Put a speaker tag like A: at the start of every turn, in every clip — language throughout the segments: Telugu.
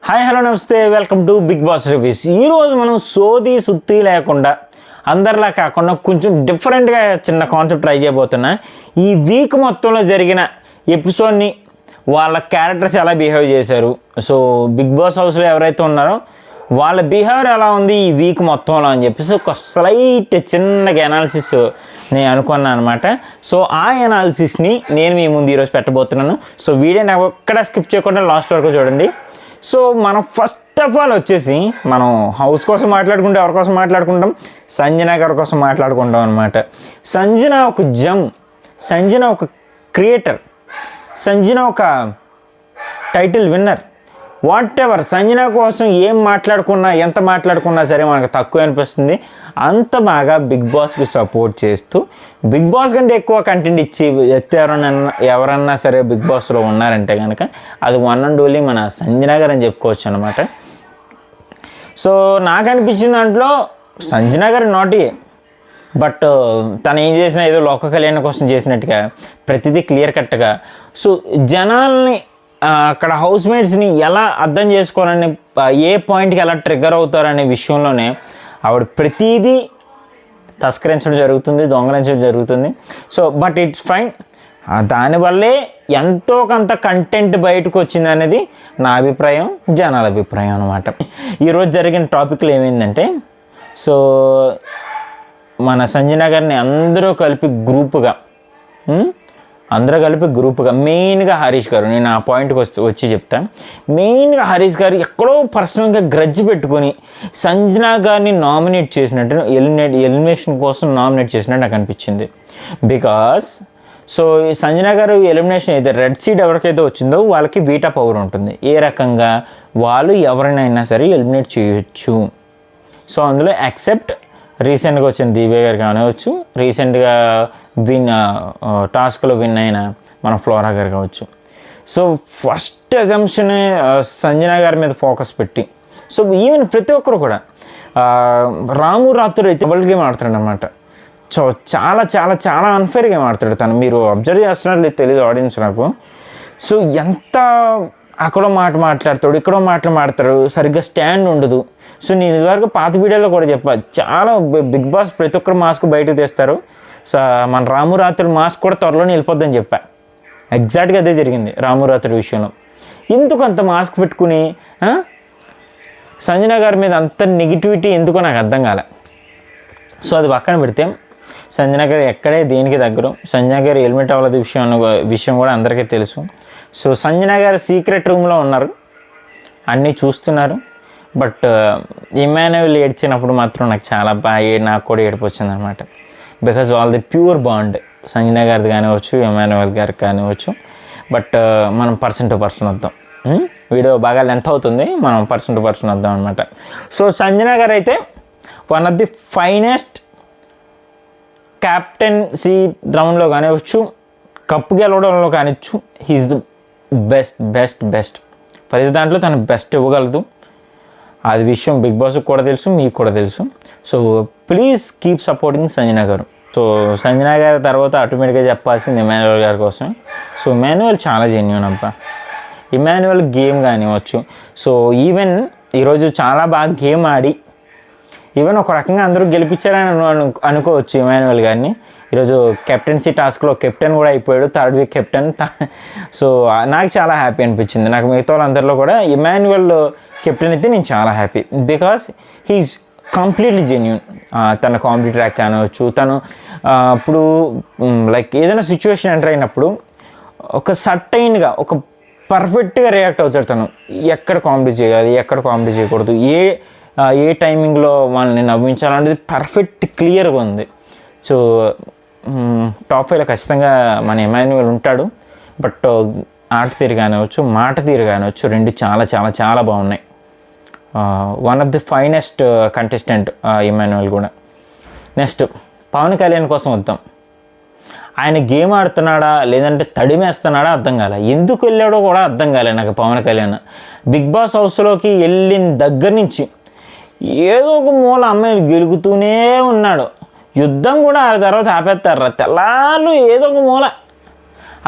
A: హాయ్ హలో నమస్తే, welcome to Bigg Boss reviews. ఈరోజు మనం సోది సుత్తి లేకుండా అందరిలా కాకుండా కొంచెం డిఫరెంట్గా చిన్న కాన్సెప్ట్ ట్రై చేయబోతున్నా. ఈ వీక్ మొత్తంలో జరిగిన ఎపిసోడ్ని వాళ్ళ క్యారెక్టర్స్ ఎలా బిహేవ్ చేశారు, సో బిగ్ బాస్ హౌస్లో ఎవరైతే ఉన్నారో వాళ్ళ బిహేవియర్ ఎలా ఉంది ఈ వీక్ మొత్తంలో అని చెప్పేసి ఒక స్లైట్ చిన్నగా అనాలిసిస్ నేను అనుకున్నాను అనమాట. సో ఆ అనాలిసిస్ని నేను మీ ముందు ఈరోజు పెట్టబోతున్నాను. సో వీడియో నాకు ఒక్కడ స్కిప్ చేయకుండా లాస్ట్ వరకు చూడండి. సో మనం ఫస్ట్ ఆఫ్ ఆల్ వచ్చేసి మనం హౌస్ కోసం మాట్లాడుకుంటే ఎవరి కోసం మాట్లాడుకుంటాం, సంజన గారి కోసం మాట్లాడుకుంటాం అనమాట. సంజన ఒక జమ్, సంజన ఒక క్రియేటర్, సంజన ఒక title winner, what ever. Sanjana కోసం ఏం మాట్లాడుకున్నా ఎంత మాట్లాడుకున్నా సరే మనకు తక్కువ అనిపిస్తుంది. అంత బాగా బిగ్ బాస్కి సపోర్ట్ చేస్తూ బిగ్ బాస్ కంటే ఎక్కువ కంటెంట్ ఇచ్చి ఎవరన్నా సరే బిగ్ బాస్లో ఉన్నారంటే కనుక అది వన్ అండ్ ఓన్లీ మన సంజన గారు అని చెప్పుకోవచ్చు అనమాట. సో నాకు అనిపించిన దాంట్లో సంజన గారు నాటి, బట్ తను ఏం చేసినా ఏదో లోక కళ్యాణం కోసం చేసినట్టుగా ప్రతిదీ క్లియర్ కట్గా, సో జనాల్ని అక్కడ హౌస్ మేట్స్ని ఎలా అర్థం చేసుకోవాలని, ఏ పాయింట్కి ఎలా ట్రిగ్గర్ అవుతారనే విషయంలోనే ఆవిడ ప్రతిదీ తస్కరించడం జరుగుతుంది, దొంగలించడం జరుగుతుంది. So but it's fine. దానివల్లే ఎంతో కొంత కంటెంట్ బయటకు వచ్చింది అనేది నా అభిప్రాయం, జనాల అభిప్రాయం అనమాట. ఈరోజు జరిగిన టాపిక్లు ఏమైందంటే, సో మన సంజన గారిని అందరూ కలిపి గ్రూప్గా మెయిన్గా హరీష్ గారు, నేను ఆ పాయింట్కి వచ్చి చెప్తాను. మెయిన్గా హరీష్ గారు ఎక్కడో పర్సనల్గా గ్రడ్జ్ పెట్టుకొని సంజన గారిని నామినేట్ చేసినట్టు, ఎలిమినేషన్ కోసం నామినేట్ చేసినట్టు నాకు అనిపించింది. బికాస్ సో ఈ సంజన గారు ఎలిమినేషన్ అయితే రెడ్ సీడ్ ఎవరికైతే వచ్చిందో వాళ్ళకి వీటా పవర్ ఉంటుంది. ఏ రకంగా వాళ్ళు ఎవరినైనా సరే ఎలిమినేట్ చేయొచ్చు. సో అందులో యాక్సెప్ట్ రీసెంట్గా వచ్చిన దివ్య గారు కానివచ్చు, రీసెంట్గా టాస్క్లో విన్ అయిన మన ఫ్లోరా గారు కావచ్చు. సో ఫస్ట్ అజంప్షన్ సంజన గారి మీద ఫోకస్ పెట్టి, సో ఈవెన్ ప్రతి ఒక్కరు కూడా రాము రాత్రుడు అయితే డబుల్ గేమ్ ఆడుతాడు అనమాట. సో చాలా చాలా చాలా అన్ఫేర్ గేమ్ ఆడతాడు తను. మీరు అబ్జర్వ్ చేస్తున్నారు లేదు తెలియదు ఆడియన్స్ నాకు. సో ఎంత అక్కడో మాట మాట్లాడతాడు, ఇక్కడో మాటలు మాడతాడు, సరిగ్గా స్టాండ్ ఉండదు. సో నేను ఇదివరకు పాత వీడియోలో కూడా చెప్పాను, చాలా బిగ్ బాస్ ప్రతి ఒక్కరు మాస్క్ బయటకు తీస్తారు. సో మన రాము రాత్రుడు మాస్క్ కూడా త్వరలోనే వెళ్ళిపోద్దని చెప్పా. ఎగ్జాక్ట్గా అదే జరిగింది రాము రాత్రుడి విషయంలో. ఎందుకు అంత మాస్క్ పెట్టుకుని సంజన గారి మీద అంత నెగిటివిటీ ఎందుకో నాకు అర్థం కాలే. సో అది పక్కన పెడితే సంజన గారు ఎక్కడే దేనికి దగ్గర, సంజన గారు హెల్మెట్ అవ్వలేదు విషయం కూడా అందరికీ తెలుసు. సో సంజన గారు సీక్రెట్ రూమ్లో ఉన్నారు, అన్నీ చూస్తున్నారు. బట్ ఇమాన్యుయల్ ఏడ్చినప్పుడు మాత్రం నాకు చాలా నాకు కూడా ఏడుపు వచ్చింది అనమాట. Because all the pure bond Sanjana గారిది కానివచ్చు, ఇమాన్యుయల్ గారికి కానివచ్చు. బట్ మనం పర్సన్ టు పర్సన్ వద్దాం, వీడియో బాగా లెంత్ అవుతుంది, మనం పర్సన్ టు పర్సన్ వద్దాం అనమాట. సో సంజన గారు అయితే one of the finest captaincy రౌండ్లో కానివచ్చు, కప్పు గెలవడంలో కానివచ్చు, he is the best best best. ప్రతి దాంట్లో తను బెస్ట్ ఇవ్వగలదు. అది విషయం బిగ్ బాస్కి కూడా తెలుసు, మీకు కూడా తెలుసు. So please keep supporting Sanjana గారు. సో సంజన గారి తర్వాత ఆటోమేటిక్గా చెప్పాల్సింది ఇమాన్యుయల్ గారి కోసం. సో ఇమాన్యుయల్ చాలా జెన్యూన్ అబ్బా. ఇమాన్యుయల్ గేమ్ కానివ్వచ్చు, సో ఈవెన్ ఈరోజు చాలా బాగా గేమ్ ఆడి ఈవెన్ ఒక రకంగా అందరూ గెలిపించారని అనుకోవచ్చు ఇమాన్యుయల్ గారిని. ఈరోజు కెప్టెన్సీ టాస్క్లో కెప్టెన్ కూడా అయిపోయాడు, థర్డ్ వీక్ కెప్టెన్. సో నాకు చాలా హ్యాపీ అనిపించింది. నాకు మిగతా వాళ్ళందరిలో కూడా ఇమాన్యుయల్ కెప్టెన్ అయితే నేను చాలా happy. Because he's completely genuine. తన కామెడీ ట్రాక్ కానివచ్చు, తను ఇప్పుడు లైక్ ఏదైనా సిచ్యువేషన్ ఎంటర్ అయినప్పుడు ఒక సర్టైన్గా ఒక పర్ఫెక్ట్గా రియాక్ట్ అవుతాడు తను. ఎక్కడ కామెడీ చేయాలి, ఎక్కడ కామెడీ చేయకూడదు, ఏ టైమింగ్లో వాళ్ళని నవ్వించాలనేది పర్ఫెక్ట్ క్లియర్గా ఉంది. సో టాప్ 5లో ఖచ్చితంగా మన ఇమాన్యుయల్ ఉంటాడు. బట్ ఆట తీరు కానివచ్చు, మాట తీరు కానివచ్చు, రెండు చాలా చాలా చాలా బాగున్నాయి. One of the finest contestant Emmanuel కూడా. నెక్స్ట్ పవన్ కళ్యాణ్ కోసం వద్దాం. ఆయన గేమ్ ఆడుతున్నాడా లేదంటే తడిమేస్తున్నాడా అర్థం కాలే. ఎందుకు వెళ్ళాడో కూడా అర్థం కాలే నాకు పవన్ కళ్యాణ్. బిగ్ బాస్ హౌస్లోకి వెళ్ళిన దగ్గర నుంచి ఏదో ఒక మూల అమ్మాయిలు గెలుగుతూనే ఉన్నాడు. యుద్ధం కూడా ఆ తర్వాత ఆపేస్తారా తెల్లాళ్ళు ఏదో ఒక మూల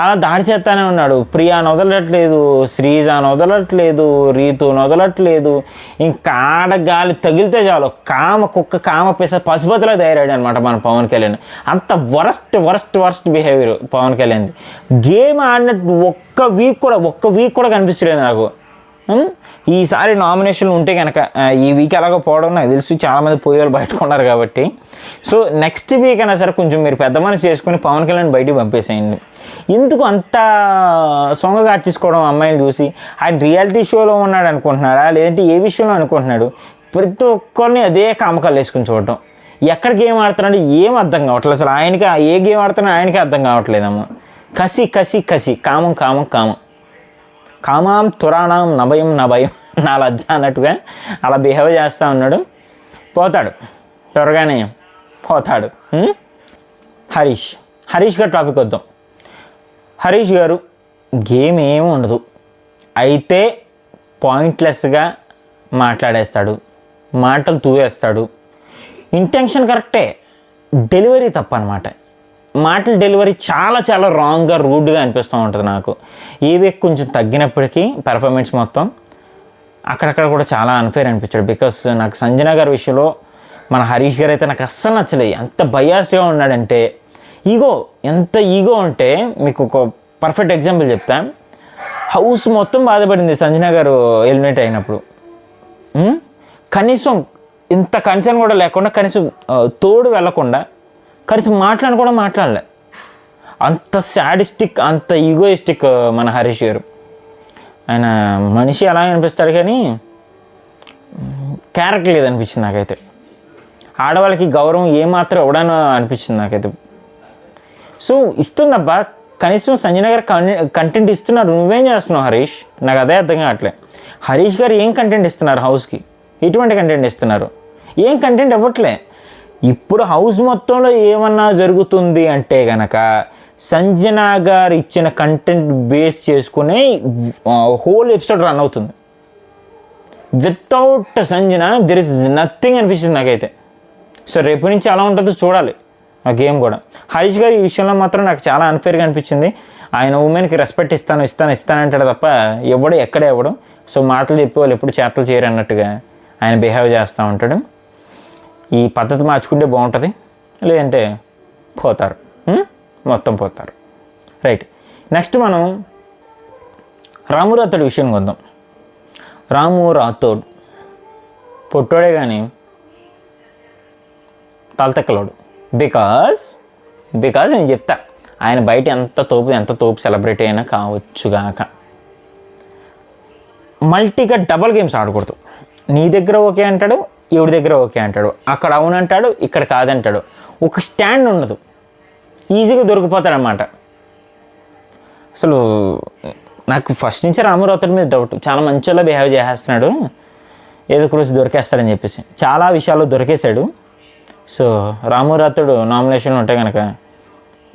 A: అలా దాడి చేస్తానే ఉన్నాడు. ప్రియాని వదలట్లేదు, శ్రీజాని వదలట్లేదు, రీతుని వదలట్లేదు. ఇంకా ఆడగాలి తగిలితే చాలు కామ పశుపతిలో తయారాడు అనమాట మన పవన్ కళ్యాణ్. అంత వరస్ట్ బిహేవియర్ పవన్ కళ్యాణ్ది. గేమ్ ఆడినట్టు ఒక్క వీక్ కూడా కనిపించలేదు నాకు. ఈసారి నామినేషన్లు ఉంటే కనుక ఈ వీక్ ఎలాగో పోవడం నాకు తెలిసి చాలామంది పోయేవాళ్ళు బయటకు ఉన్నారు కాబట్టి, సో నెక్స్ట్ వీక్ అయినా సరే కొంచెం మీరు పెద్ద మనసు చేసుకుని పవన్ కళ్యాణ్ బయటికి పంపేసేయండి. ఎందుకు అంత సొంగగా ఆర్చేసుకోవడం అమ్మాయిలు చూసి? ఆయన రియాలిటీ షోలో ఉన్నాడు అనుకుంటున్నాడా, లేదంటే ఏ విషయంలో అనుకుంటున్నాడు? ప్రతి ఒక్కరిని అదే కామకాలు వేసుకుని చూడటం. ఎక్కడ గేమ్ ఆడుతున్నాడు ఏం అర్థం కావట్లేదు అసలు. ఆయనకి ఏ గేమ్ ఆడుతున్నా ఆయనకే అర్థం కావట్లేదమ్మా. కసి కామం కామాం తురాణం నభయం నా లజ్జ అన్నట్టుగా అలా బిహేవ్ చేస్తూ ఉన్నాడు. పోతాడు, త్వరగానే పోతాడు. హరీష్ గారు టాపిక్ వద్దాం. హరీష్ గారు గేమ్ ఏమి ఉండదు, అయితే పాయింట్లెస్గా మాట్లాడేస్తాడు, మాటలు తూవేస్తాడు. ఇంటెన్షన్ కరెక్టే, డెలివరీ తప్ప అనమాట. మాటల డెలివరీ చాలా రాంగ్గా రూడ్గా అనిపిస్తూ ఉంటుంది నాకు. ఈ వీక్ కొంచెం తగ్గినప్పటికీ పెర్ఫార్మెన్స్ మొత్తం అక్కడక్కడ కూడా చాలా అన్ఫేర్ అనిపించాడు. బికాస్ నాకు సంజన గారి విషయంలో మన హరీష్ గారు అయితే నాకు అస్సలు నచ్చలేదు. ఎంత బయాస్గా ఉన్నాడంటే, ఎంత ఈగో అంటే మీకు ఒక పర్ఫెక్ట్ ఎగ్జాంపుల్ చెప్తా. హౌస్ మొత్తం బాధపడింది సంజన గారు ఎలిమినేట్ అయినప్పుడు. కనీసం ఇంత కన్సర్న్ కూడా లేకుండా, కనీసం తోడు వెళ్లకుండా, కనీసం మాట్లాడలే. అంత శాడిస్టిక్, అంత ఈగోయిస్టిక్ మన హరీష్ గారు. ఆయన మనిషి అలా అనిపిస్తాడు కానీ క్యారెక్టర్ లేదనిపించింది నాకైతే. ఆడవాళ్ళకి గౌరవం ఏమాత్రం ఇవ్వడానో అనిపించింది నాకైతే. సో ఇస్తుందబ్బా, కనీసం సంజన గారు కంటెంట్ ఇస్తున్నారు, నువ్వేం చేస్తున్నావు హరీష్? నాకు అదే అర్థం కావట్లే. హరీష్ గారు ఏం కంటెంట్ ఇస్తున్నారు హౌస్కి? ఎటువంటి కంటెంట్ ఇస్తున్నారు? ఏం కంటెంట్ ఇవ్వట్లే. ఇప్పుడు హౌస్ మొత్తంలో ఏమన్నా జరుగుతుంది అంటే కనుక సంజన గారు ఇచ్చిన కంటెంట్ బేస్ చేసుకుని హోల్ ఎపిసోడ్ రన్ అవుతుంది. Without Sanjana there is nothing అనిపించింది నాకైతే. సో రేపు నుంచి అలా ఉంటుందో చూడాలి ఆ గేమ్ కూడా. హరీష్ గారు ఈ విషయంలో మాత్రం నాకు చాలా అన్ఫేర్గా అనిపించింది. ఆయన ఉమెన్కి రెస్పెక్ట్ ఇస్తానంటాడు తప్ప ఎక్కడ ఇవ్వడం. సో మాటలు చెప్పేవాళ్ళు ఎప్పుడు చేతలు చేయరు అన్నట్టుగా ఆయన బిహేవ్ చేస్తూ ఉంటాడు. ఈ పద్ధతి మార్చుకుంటే బాగుంటుంది, లేదంటే పోతారు, మొత్తం పోతారు. రైట్, నెక్స్ట్ మనం రాము రాథోడ్ విషయానికి వద్దాం. రాము రాథోడ్ పొట్టోడే కానీ తలతెక్కలోడు. బికాజ్ నేను చెప్తా, ఆయన బయట ఎంత తోపు సెలబ్రిటీ అయినా కావచ్చుగాక, మల్టీగా డబల్ గేమ్స్ ఆడకూడదు. నీ దగ్గర ఓకే అంటాడు, ఎవడి దగ్గర ఓకే అంటాడు, అక్కడ అవునంటాడు, ఇక్కడ కాదంటాడు. ఒక స్టాండ్ ఉండదు, ఈజీగా దొరికిపోతాడనమాట. అసలు నాకు ఫస్ట్ నుంచి రాము రాథోడ్ మీద డౌట్. చాలా మంచిగా బిహేవ్ చేసేస్తున్నాడు, ఏదో ఒక రోజు దొరికేస్తాడని చెప్పేసి. చాలా విషయాల్లో దొరికేశాడు. సో రాము రాథోడ్ నామినేషన్ ఉంటే కనుక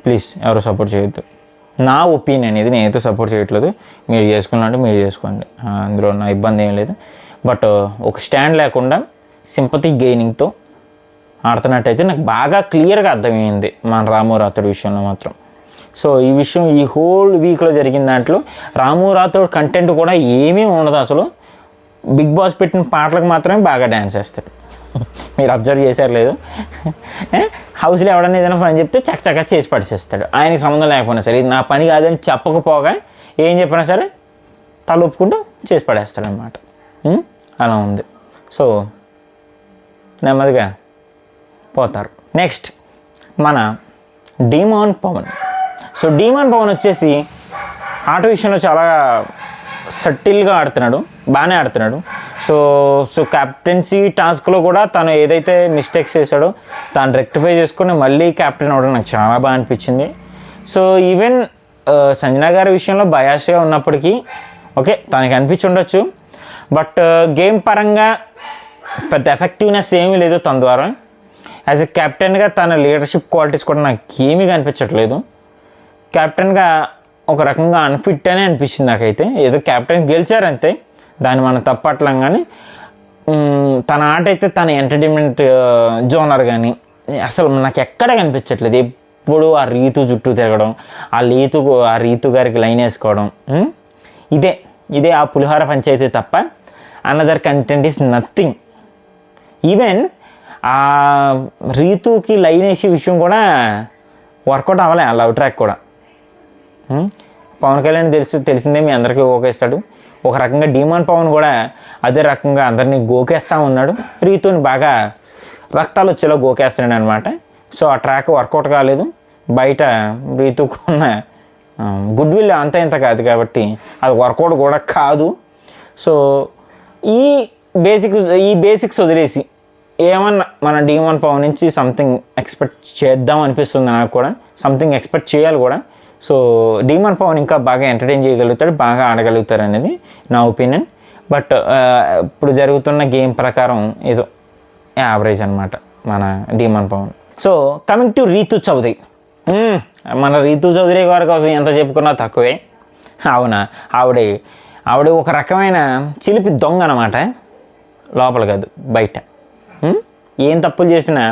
A: ప్లీజ్ ఎవరు సపోర్ట్ చేయొద్దు. నా ఒపీనియన్ ఇది, నేనైతే సపోర్ట్ చేయట్లేదు. మీరు చేసుకున్నట్టు మీరు చేసుకోండి, అందులో నా ఇబ్బంది ఏం లేదు. బట్ ఒక స్టాండ్ లేకుండా సింపతి గెయినింగ్తో ఆడుతున్నట్టయితే నాకు బాగా క్లియర్గా అర్థమైంది మన రాము రాథోడ్ విషయంలో మాత్రం. సో ఈ విషయం ఈ హోల్ వీక్లో జరిగిన దాంట్లో రాము రాథోడ్ కంటెంట్ కూడా ఏమీ ఉండదు అసలు. బిగ్ బాస్ పెట్టిన పాటలకు మాత్రమే బాగా డ్యాన్స్ చేస్తాడు. మీరు అబ్జర్వ్ చేశారు లేదు? హౌస్లో ఎవడన్నా ఏదైనా పని చెప్తే చక్కగా చేసి పడిచేస్తాడు, ఆయనకి సంబంధం లేకపోయినా సరే. ఇది నా పని కాదని చెప్పకపోగా ఏం చెప్పినా సరే తల ఒప్పుకుంటూ చేసి పడేస్తాడు అనమాట. అలా ఉంది. సో నెమ్మదిగా పోతారు. నెక్స్ట్ మన demon Pavan. So demon Pavan వచ్చేసి ఆట విషయంలో చాలా సటిల్గా ఆడుతున్నాడు, బాగానే ఆడుతున్నాడు. సో క్యాప్టెన్సీ టాస్క్లో కూడా తను ఏదైతే మిస్టేక్స్ చేశాడో తను రెక్టిఫై చేసుకుని మళ్ళీ క్యాప్టెన్ అవ్వడం నాకు చాలా బాగా అనిపించింది. సో ఈవెన్ సంజన గారి విషయంలో బయాస్గా ఉన్నప్పటికీ ఓకే తనకి అనిపించి ఉండొచ్చు, బట్ గేమ్ పరంగా పెద్ద ఎఫెక్టివ్నెస్ ఏమీ లేదు తన ద్వారా. యాజ్ ఎ కెప్టెన్గా తన లీడర్షిప్ క్వాలిటీస్ కూడా నాకు ఏమీ కనిపించట్లేదు. కెప్టెన్గా ఒక రకంగా అన్ఫిట్ అనే అనిపించింది నాకైతే. ఏదో కెప్టెన్ గెలిచారంతే, దాన్ని మనం తప్పట్లం. కానీ తన ఆట అయితే తన ఎంటర్టైన్మెంట్ జోనర్ కానీ అసలు నాకు ఎక్కడ కనిపించట్లేదు. ఎప్పుడు ఆ రీతు చుట్టూ తిరగడం, ఆ రీతు గారికి లైన్ వేసుకోవడం, ఇదే ఆ పులిహోర పంచాయతీ తప్ప another content is nothing. Even ఆ రీతుకి లైన్ వేసే విషయం కూడా వర్కౌట్ అవ్వలే, ఆ లవ్ ట్రాక్ కూడా. పవన్ కళ్యాణ్ తెలిసిందే, మీ అందరికీ గోకేస్తాడు. ఒక రకంగా డీమాన్ పవన్ కూడా అదే రకంగా అందరినీ గోకేస్తూ ఉన్నాడు, రీతుని బాగా రక్తాలు వచ్చేలా గోకేస్తాడు అనమాట. సో ఆ ట్రాక్ వర్కౌట్ కాలేదు. బయట రీతుకున్న గుడ్ విల్ అంత ఇంత కాదు కాబట్టి అది వర్కౌట్ కూడా కాదు. సో ఈ బేసిక్స్ వదిలేసి ఏమన్నా మన డీమాన్ పవన్ నుంచి సంథింగ్ ఎక్స్పెక్ట్ చేద్దాం అనిపిస్తుంది నాకు కూడా, సంథింగ్ ఎక్స్పెక్ట్ చేయాలి కూడా. సో డీమాన్ పవన్ ఇంకా బాగా ఎంటర్టైన్ చేయగలుగుతాడు, బాగా ఆడగలుగుతారు అనేది నా ఒపీనియన్. బట్ ఇప్పుడు జరుగుతున్న గేమ్ ప్రకారం ఏదో యావరేజ్ అనమాట మన demon Pavan. So coming to Rithu Chowdary, మన రీతు చౌదరి గారి కోసం ఎంత చెప్పుకున్నా తక్కువే. అవునా, ఆవిడ ఒక రకమైన చిలిపి దొంగ అనమాట, లోపల కాదు బయట. ఏం తప్పులు చేసినా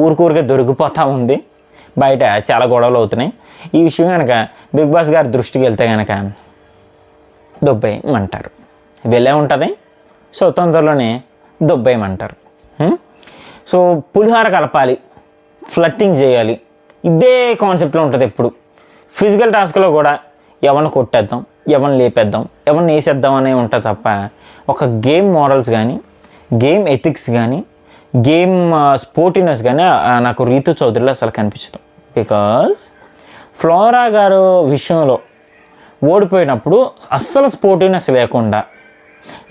A: ఊరికే దొరికిపోతూ ఉంది, బయట చాలా గొడవలు అవుతున్నాయి. ఈ విషయం కనుక బిగ్ బాస్ గారి దృష్టికి వెళ్తే కనుక దొబ్బేయమంటారు, వెళ్ళే ఉంటుంది. సో తొందరలోనే దొబ్బేయమంటారు. సో పులిహార కలపాలి, ఫ్లట్టింగ్ చేయాలి, ఇదే కాన్సెప్ట్లో ఉంటుంది ఎప్పుడు. ఫిజికల్ టాస్క్లో కూడా ఎవరిని కొట్టేద్దాం, ఎవరిని లేపేద్దాం, ఎవరిని వేసేద్దాం అనే ఉంటుంది తప్ప ఒక గేమ్ మోరల్స్ కానీ, గేమ్ ఎథిక్స్ కానీ, గేమ్ స్పోర్టినెస్ కానీ నాకు రీతు చౌదరిలో అసలు కనిపించదు. బికాజ్ ఫ్లోరా గారు విషయంలో ఓడిపోయినప్పుడు అస్సలు స్పోర్టివ్నెస్ లేకుండా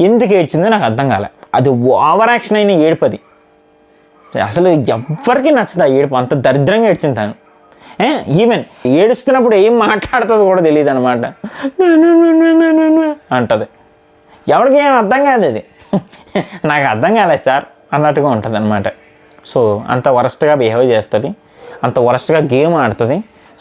A: ఎందుకు ఏడ్చిందో నాకు అర్థం కాలే. అది ఓవర్ యాక్షన్ అయిన ఏడుపది, అసలు ఎవ్వరికీ నచ్చదు ఆ ఏడుపు, అంత దరిద్రంగా ఏడ్చింది తను. ఈవెన్ ఏడుస్తున్నప్పుడు ఏం మాట్లాడుతుందో కూడా తెలియదు అనమాట, అంటుంది. ఎవరికి ఏం అర్థం కాదు, అది నాకు అర్థం కాలేదు సార్ అన్నట్టుగా ఉంటుంది అనమాట. సో అంత వరస్ట్గా బిహేవ్ చేస్తుంది, అంత వరస్ట్గా గేమ్ ఆడుతుంది,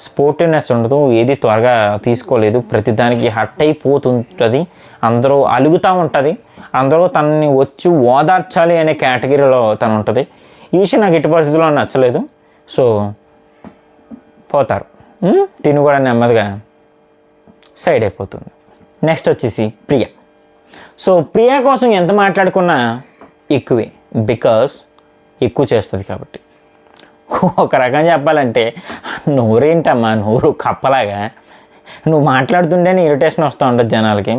A: స్పోర్టివ్నెస్ ఉండదు, ఏది త్వరగా తీసుకోలేదు, ప్రతిదానికి హట్ అయిపోతుంటుంది, అందరూ అలుగుతూ ఉంటుంది, అందరూ తనని వచ్చి ఓదార్చాలి అనే కేటగిరీలో తను ఉంటుంది. ఈ విషయం నాకు ఎట్టి పరిస్థితుల్లో నచ్చలేదు. సో పోతారు, తిను కూడా నెమ్మదిగా సైడ్ అయిపోతుంది. నెక్స్ట్ వచ్చేసి ప్రియా. సో ప్రియా కోసం ఎంత మాట్లాడుకున్నా ఎక్కువే, బికాస్ ఎక్కువ చేస్తుంది కాబట్టి. ఒక రకంగా చెప్పాలంటే నోరేంటమ్మా, నోరు కప్పలాగా నువ్వు మాట్లాడుతుంటేనే ఇరిటేషన్ వస్తూ ఉంటుంది జనాలకి.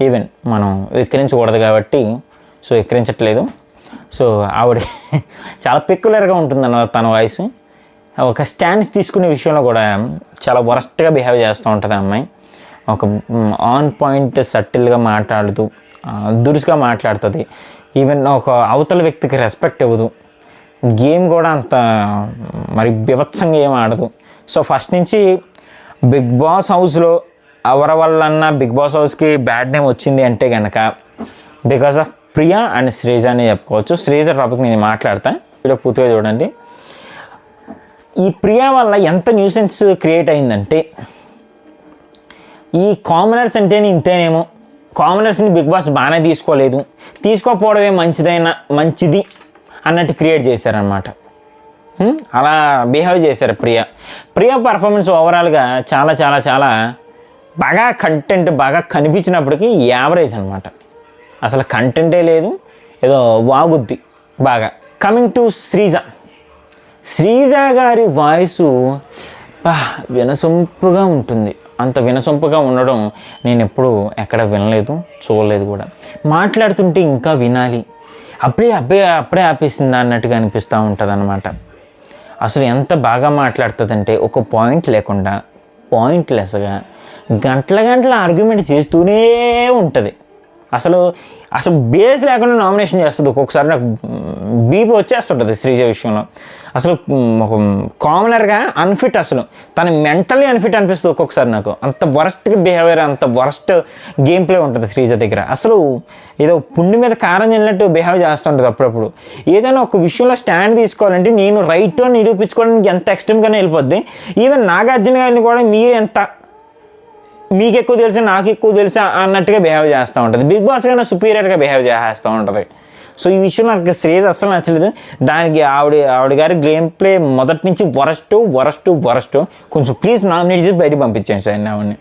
A: ఈవెన్ మనం ఎక్కిరించకూడదు కాబట్టి సో ఎక్కిరించట్లేదు. సో ఆవిడ చాలా పెక్యులర్గా ఉంటుందన్న తన వాయిస్. ఒక స్టాండ్స్ తీసుకునే విషయంలో కూడా చాలా వరస్ట్గా బిహేవ్ చేస్తూ ఉంటుంది అమ్మాయి. ఒక ఆన్ పాయింట్ సటిల్గా మాట్లాడుతూ దురుసుగా మాట్లాడుతుంది. ఈవెన్ ఒక అవతల వ్యక్తికి రెస్పెక్ట్ ఇవ్వదు. గేమ్ కూడా అంత మరి బీభత్సంగా ఏం ఆడదు. సో ఫస్ట్ నుంచి బిగ్ బాస్ హౌస్లో ఎవరి వల్లన్నా బిగ్ బాస్ హౌస్కి బ్యాడ్ నేమ్ వచ్చింది అంటే కనుక because of Priya and Sreeja అని చెప్పుకోవచ్చు. శ్రీజ టాపిక్ నేను మాట్లాడతా, వీడియో పూర్తిగా చూడండి. ఈ ప్రియా వల్ల ఎంత న్యూసెన్స్ క్రియేట్ అయిందంటే, ఈ కామనర్స్ అంటేనే ఇంతేనేమో, కామనర్స్ని బిగ్ బాస్ బాగానే తీసుకోకపోవడమే మంచిది అన్నట్టు క్రియేట్ చేశారనమాట. అలా బిహేవ్ చేశారు ప్రియా పర్ఫార్మెన్స్ ఓవరాల్గా చాలా చాలా చాలా బాగా కంటెంట్ బాగా కనిపించినప్పటికీ యావరేజ్ అనమాట. అసలు కంటెంటే లేదు, ఏదో వాగుద్ది బాగా. కమింగ్ టు శ్రీజ గారి వాయిసు వినసొంపుగా ఉంటుంది. అంత వినసొంపుగా ఉండడం నేను ఎప్పుడు ఎక్కడ వినలేదు, చూడలేదు కూడా. మాట్లాడుతుంటే ఇంకా వినాలి, అప్పుడే ఆపేసిందా అన్నట్టుగా అనిపిస్తూ ఉంటుంది అనమాట. అసలు ఎంత బాగా మాట్లాడుతుందంటే ఒక పాయింట్ లేకుండా పాయింట్లెస్గా గంటల ఆర్గ్యుమెంట్ చేస్తూనే ఉంటుంది. అసలు బేస్ లేకుండా నామినేషన్ చేస్తుంది. ఒక్కొక్కసారి నాకు బీపీ వచ్చేస్తుంటుంది శ్రీజ విషయంలో. అసలు ఒక కామనర్గా అన్ఫిట్, అసలు తను మెంటల్లీ అన్ఫిట్ అనిపిస్తుంది ఒక్కొక్కసారి నాకు. అంత వరస్ట్గా బిహేవియర్, అంత వరస్ట్ గేమ్ ప్లే ఉంటుంది శ్రీజ దగ్గర. అసలు ఏదో పుండి మీద కారం తిన్నట్టు బిహేవ్ చేస్తుంటుంది అప్పుడప్పుడు. ఏదైనా ఒక విషయంలో స్టాండ్ తీసుకోవాలంటే నేను రైట్ అని నిరూపించుకోవడానికి ఎంత ఎక్స్ట్రీమ్గానే వెళ్ళిపోద్ది. ఈవెన్ నాగార్జున గారిని కూడా మీకు ఎక్కువ తెలుసా నాకు ఎక్కువ తెలుసా అన్నట్టుగా బిహేవ్ చేస్తూ ఉంటుంది. బిగ్ బాస్ కన్నా సుపీరియర్గా బిహేవ్ చేస్తూ ఉంటుంది. సో ఈ విషయం నాకు శ్రేయస్ అస్సలు నచ్చలేదు. దానికి ఆవిడ గారి గేమ్ ప్లే మొదటి నుంచి వరస్ట్. కొంచెం ప్లీజ్ నామినేట్ చేసి బయటికి పంపించాను సార్ ఆవిడని.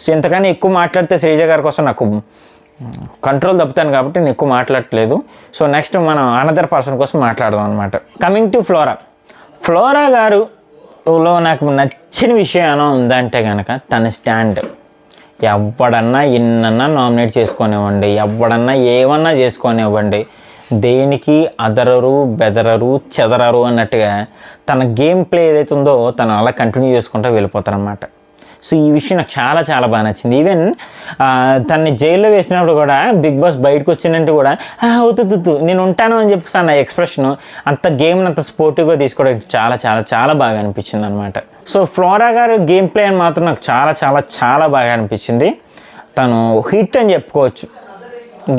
A: సో ఇంతకన్నా ఎక్కువ మాట్లాడితే శ్రీజ గారి కోసం నాకు కంట్రోల్ తప్పుతాను కాబట్టి నేను ఎక్కువ మాట్లాడట్లేదు. సో నెక్స్ట్ మనం అనదర్ పర్సన్ కోసం మాట్లాడదాం అనమాట. కమింగ్ టు ఫ్లోరా గారులో నాకు నచ్చిన విషయం ఏమైనా ఉందంటే కనుక తన స్టాండ్. ఎవడన్నా ఎన్నన్నా నామినేట్ చేసుకొనివ్వండి, ఎవడన్నా ఏమన్నా చేసుకొనివ్వండి, దేనికి అదరరు బెదరరు చెదరరు అన్నట్టుగా తన గేమ్ ప్లే ఏదైతే ఉందో తను అలా కంటిన్యూ చేసుకుంటూ వెళ్ళిపోతారనమాట. సో ఈ విషయం నాకు చాలా చాలా బాగా నచ్చింది. ఈవెన్ తనని జైల్లో వేసినప్పుడు కూడా బిగ్ బాస్ బయటకు వచ్చిందంటే కూడా అవుతుంది నేను ఉంటాను అని చెప్పేసి అన్న ఎక్స్ప్రెషన్ అంత గేమ్ని అంత స్పోర్టివ్గా తీసుకోవడానికి చాలా చాలా చాలా బాగా అనిపించింది అనమాట. సో ఫ్లోరా గారు గేమ్ ప్లే అని మాత్రం నాకు చాలా చాలా చాలా బాగా అనిపించింది. తను హిట్ అని చెప్పుకోవచ్చు.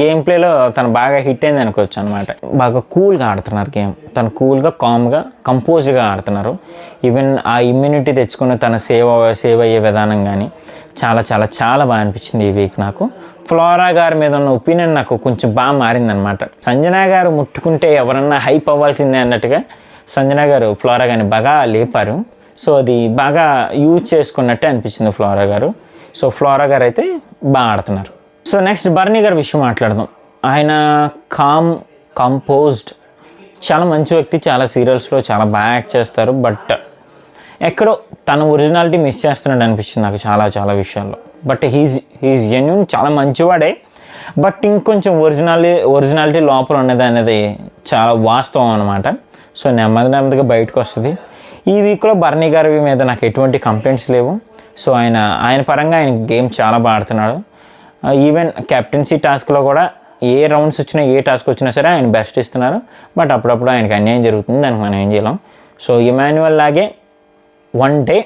A: గేమ్ ప్లేలో తను బాగా హిట్ అయింది అనుకోవచ్చు అనమాట. బాగా కూల్గా ఆడుతున్నారు గేమ్. తను కూల్గా కామ్గా కంపోజ్డ్గా ఆడుతున్నారు. ఈవెన్ ఆ ఇమ్యూనిటీ తెచ్చుకున్న తన సేవ్ అయ్యే విధానం కానీ చాలా చాలా చాలా బాగా అనిపించింది ఈ వీక్ నాకు. ఫ్లోరా గారి మీద ఉన్న ఒపీనియన్ నాకు కొంచెం బాగా మారిందనమాట. సంజన గారు ముట్టుకుంటే ఎవరన్నా హైప్ అవ్వాల్సిందే అన్నట్టుగా సంజన గారు ఫ్లోరా గారిని బాగా లేపారు. సో అది బాగా యూజ్ చేసుకున్నట్టే అనిపించింది ఫ్లోరా గారు. సో ఫ్లోరా గారు అయితే బాగా ఆడుతున్నారు. సో నెక్స్ట్ బర్నీ గారి విషయం మాట్లాడదాం. ఆయన కంపోజ్డ్, చాలా మంచి వ్యక్తి, చాలా సీరియల్స్లో చాలా బాగా యాక్ట్ చేస్తారు. బట్ ఎక్కడో తన ఒరిజినాలిటీ మిస్ చేస్తున్నాడు అనిపించింది నాకు చాలా చాలా విషయాల్లో. బట్ హీజ్ జెన్యూన్, చాలా మంచివాడే. బట్ ఇంకొంచెం ఒరిజినాలిటీ లోపల ఉన్నది అనేది చాలా వాస్తవం అనమాట. సో నెమ్మదిగా బయటకు వస్తుంది. ఈ వీక్లో బర్నీ గారి మీద నాకు ఎటువంటి కంప్లైంట్స్ లేవు. సో ఆయన పరంగా ఆయన గేమ్ చాలా బాగా ఆడుతున్నాడు. ఈవెన్ కెప్టెన్సీ టాస్క్లో కూడా ఏ రౌండ్స్ వచ్చినా ఏ టాస్క్ వచ్చినా సరే ఆయన బెస్ట్ ఇస్తున్నారు. బట్ అప్పుడప్పుడు ఆయనకి అన్యాయం జరుగుతుంది, దానికి మనం ఏం చేయలేం. సో ఇమాన్యువల్ లాగే వన్ డే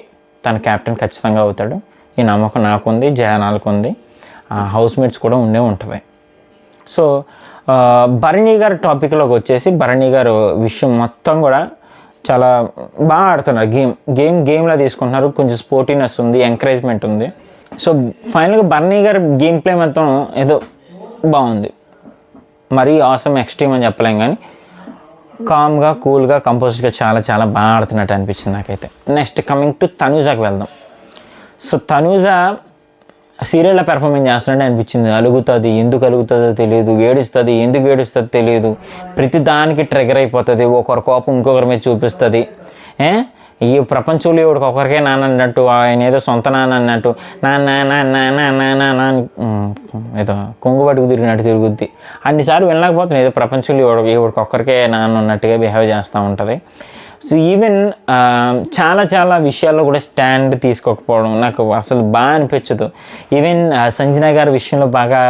A: తన కెప్టెన్ ఖచ్చితంగా అవుతాడు. ఈ నమ్మకం నాకుంది, జనాలకు ఉంది, హౌస్ మేట్స్ కూడా ఉంటుంది. సో భరణి గారి టాపిక్లోకి వచ్చేసి భరణి గారు విషయం మొత్తం కూడా చాలా బాగా ఆడుతున్నారు. గేమ్లా తీసుకుంటున్నారు. కొంచెం స్పోర్టినెస్ ఉంది, ఎంకరేజ్మెంట్ ఉంది. సో ఫైనల్గా బర్నీ గారి గేమ్ ప్లే మొత్తం ఏదో బాగుంది. మరీ ఆసమ్ ఎక్స్ట్రీమ్ అని చెప్పలేం, కానీ కామ్గా కూల్గా కంపోజ్డ్గా చాలా చాలా బాగా ఆడుతున్నట్టు అనిపించింది నాకైతే. నెక్స్ట్ కమింగ్ టు తనూజాకి వెళ్దాం. సో తనూజా సీరియల్లో పెర్ఫార్మెన్స్ చేస్తున్నట్టు అనిపించింది. అలుగుతుంది, ఎందుకు అలుగుతుందో తెలియదు, ఏడుస్తుంది, ఎందుకు ఏడుస్తుందో తెలియదు, ప్రతి దానికి ట్రిగర్ అయిపోతుంది, ఒకరి కోపం ఇంకొకరి మీద చూపిస్తుంది. ఈ ప్రపంచంలో ఇవిడికి ఒకరికే నాన్న అన్నట్టు, ఆయన ఏదో సొంత నాన్న అన్నట్టు నాన్న ఏదో కొంగుబట్టుకు తిరిగినట్టు తిరుగుద్ది. అన్నిసార్లు వినలేకపోతుంది. ఏదో ప్రపంచంలో ఇవిడికి ఒక్కరికే నాన్న ఉన్నట్టుగా బిహేవ్ చేస్తూ ఉంటుంది. సో ఈవెన్ చాలా చాలా విషయాల్లో కూడా స్టాండ్ తీసుకోకపోవడం నాకు అసలు బాగా అనిపించదు. ఈవెన్ సంజన గారి విషయంలో బాగా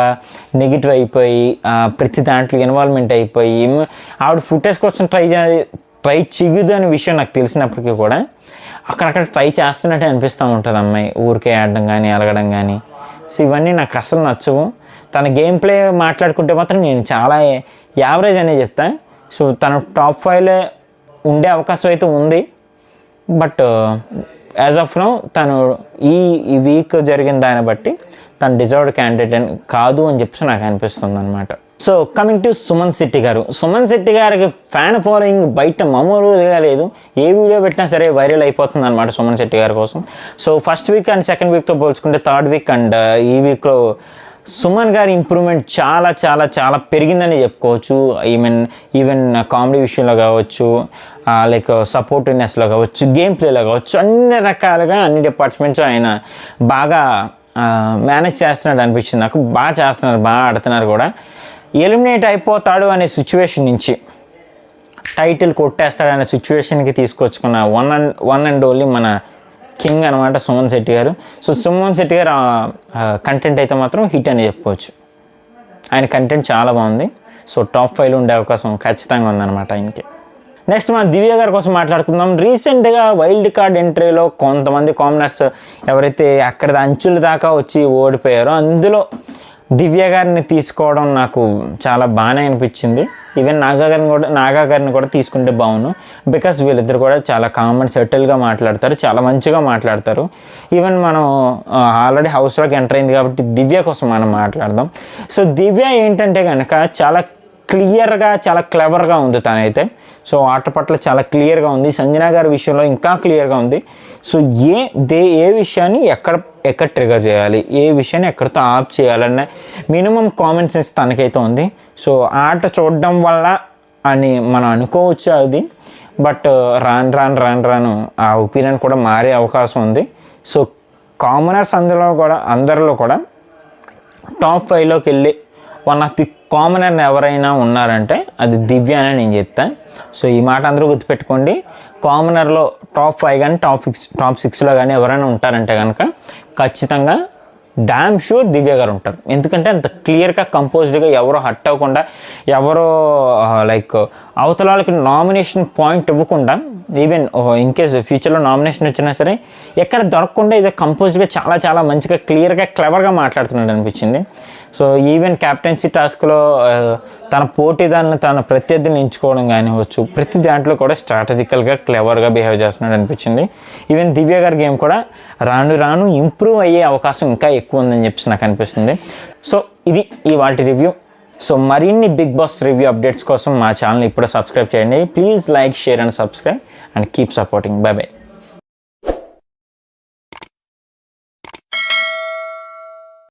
A: నెగిటివ్ అయిపోయి ప్రతి దాంట్లో ఇన్వాల్వ్మెంట్ అయిపోయి ఆవిడ ఫుటేజ్ కోసం ట్రై చేయదు అనే విషయం నాకు తెలిసినప్పటికీ కూడా అక్కడక్కడ ట్రై చేస్తున్నట్టే అనిపిస్తూ ఉంటుంది అమ్మాయి, ఊరికే ఆడడం కానీ అలగడం కానీ. సో ఇవన్నీ నాకు అసలు నచ్చవు. తన గేమ్ ప్లే మాట్లాడుకుంటే మాత్రం నేను చాలా యావరేజ్ అనే చెప్తాను. సో తన టాప్ 5లో ఉండే అవకాశం అయితే ఉంది. బట్ యాజ్ ఆఫ్ నౌ తను ఈ వీక్ జరిగిన దాన్ని బట్టి తను డిజర్వ్డ్ క్యాండిడేట్ అని కాదు అని చెప్పేసి నాకు అనిపిస్తుంది అనమాట. So coming to Suman Shetty గారు. సుమన్ శెట్టి గారికి ఫ్యాన్ ఫాలోయింగ్ బయట మామూలుగా లేదు. ఏ వీడియో పెట్టినా సరే వైరల్ అయిపోతుంది అనమాట సుమన్ శెట్టి గారి కోసం. So first week and second వీక్తో పోల్చుకుంటే థర్డ్ వీక్ అండ్ ఈ వీక్లో సుమన్ గారి ఇంప్రూవ్మెంట్ చాలా చాలా చాలా పెరిగిందని చెప్పుకోవచ్చు. ఈవెన్ కామెడీ విషయంలో కావచ్చు, లైక్ సపోర్టివ్నెస్లో కావచ్చు, గేమ్ ప్లేలో కావచ్చు, అన్ని రకాలుగా అన్ని డిపార్ట్మెంట్స్ ఆయన బాగా మేనేజ్ చేస్తున్నాడు అనిపించింది నాకు. బాగా చేస్తున్నారు, బాగా ఆడుతున్నారు కూడా. ఎలిమినేట్ అయిపోతాడు అనే సిచ్యువేషన్ నుంచి టైటిల్ కొట్టేస్తాడు అనే సిచ్యువేషన్కి తీసుకొచ్చుకున్న వన్ అండ్ ఓన్లీ మన కింగ్ అనమాట సుమన్ శెట్టి గారు. సో సుమన్ శెట్టి గారు కంటెంట్ అయితే మాత్రం హిట్ అని చెప్పుకోవచ్చు. ఆయన కంటెంట్ చాలా బాగుంది. సో టాప్ 5లో ఉండే అవకాశం ఖచ్చితంగా ఉందన్నమాట ఆయనకి. నెక్స్ట్ మన దివ్య గారి కోసం మాట్లాడుకుందాం. రీసెంట్గా వైల్డ్ కార్డ్ ఎంట్రీలో కొంతమంది కామనర్స్ ఎవరైతే అక్కడ అంచుల దాకా వచ్చి ఓడిపోయారో అందులో దివ్య గారిని తీసుకోవడం నాకు చాలా బాగానే అనిపించింది. ఈవెన్ నాగా గారిని కూడా తీసుకుంటే బాగుండు. బికాస్ వీళ్ళిద్దరు కూడా చాలా కామన్ సెటిల్గా మాట్లాడతారు, చాలా మంచిగా మాట్లాడతారు. ఈవెన్ మనం ఆల్రెడీ హౌస్లోకి ఎంటర్ అయింది కాబట్టి దివ్య కోసం మనం మాట్లాడదాం. సో దివ్య ఏంటంటే కనుక చాలా
B: క్లియర్గా చాలా క్లెవర్గా ఉంది తనైతే. సో ఆట పట్ల చాలా క్లియర్గా ఉంది. సంజన గారి విషయంలో ఇంకా క్లియర్గా ఉంది. సో ఏ విషయాన్ని ఎక్కడ ట్రిగర్ చేయాలి, ఏ విషయాన్ని ఎక్కడితో ఆఫ్ చేయాలన్న మినిమం కామన్ సెన్స్ తనకైతే ఉంది. సో ఆట చూడడం వల్ల అని మనం అనుకోవచ్చు అది, బట్ రాను ఆ ఒపీనియన్ కూడా మారే అవకాశం ఉంది. సో కామనర్స్ అందరిలో కూడా టాప్ 5లోకి వెళ్ళి వన్ ఆఫ్ ది కామనర్ ఎవరైనా ఉన్నారంటే అది దివ్య అని నేను చెప్తాను. సో ఈ మాట అందరూ గుర్తుపెట్టుకోండి. కామనర్లో టాప్ 5 కానీ టాప్ 6లో కానీ ఎవరైనా ఉంటారంటే కనుక ఖచ్చితంగా డామ్ షూర్ దివ్య గారు ఉంటారు. ఎందుకంటే అంత క్లియర్గా కంపోజ్డ్గా ఎవరో హట్ అవ్వకుండా, ఎవరో లైక్ అవతల వాళ్ళకి నామినేషన్ పాయింట్ ఇవ్వకుండా, ఈవెన్ ఇన్కేస్ ఫ్యూచర్లో నామినేషన్ వచ్చినా సరే ఎక్కడ దొరకకుండా ఇదే కంపోజ్డ్గా చాలా చాలా మంచిగా క్లియర్గా క్లెవర్గా మాట్లాడుతున్నాడు అనిపించింది. సో ఈవెన్ క్యాప్టెన్సీ టాస్క్లో తన పోటీదారులను తన ప్రత్యర్థిని ఎంచుకోవడం కానివచ్చు, ప్రతి దాంట్లో కూడా స్ట్రాటజికల్గా క్లెవర్గా బిహేవ్ చేస్తున్నాడు అనిపించింది. ఈవెన్ దివ్య గారి గేమ్ కూడా రాను ఇంప్రూవ్ అయ్యే అవకాశం ఇంకా ఎక్కువ ఉందని చెప్పేసి నాకు అనిపిస్తుంది. సో ఇది ఇవాళ రివ్యూ. సో మరిన్ని బిగ్ బాస్ రివ్యూ అప్డేట్స్ కోసం మా ఛానల్ ఇప్పుడే సబ్స్క్రైబ్ చేయండి. Please like, share and subscribe and keep supporting. By by.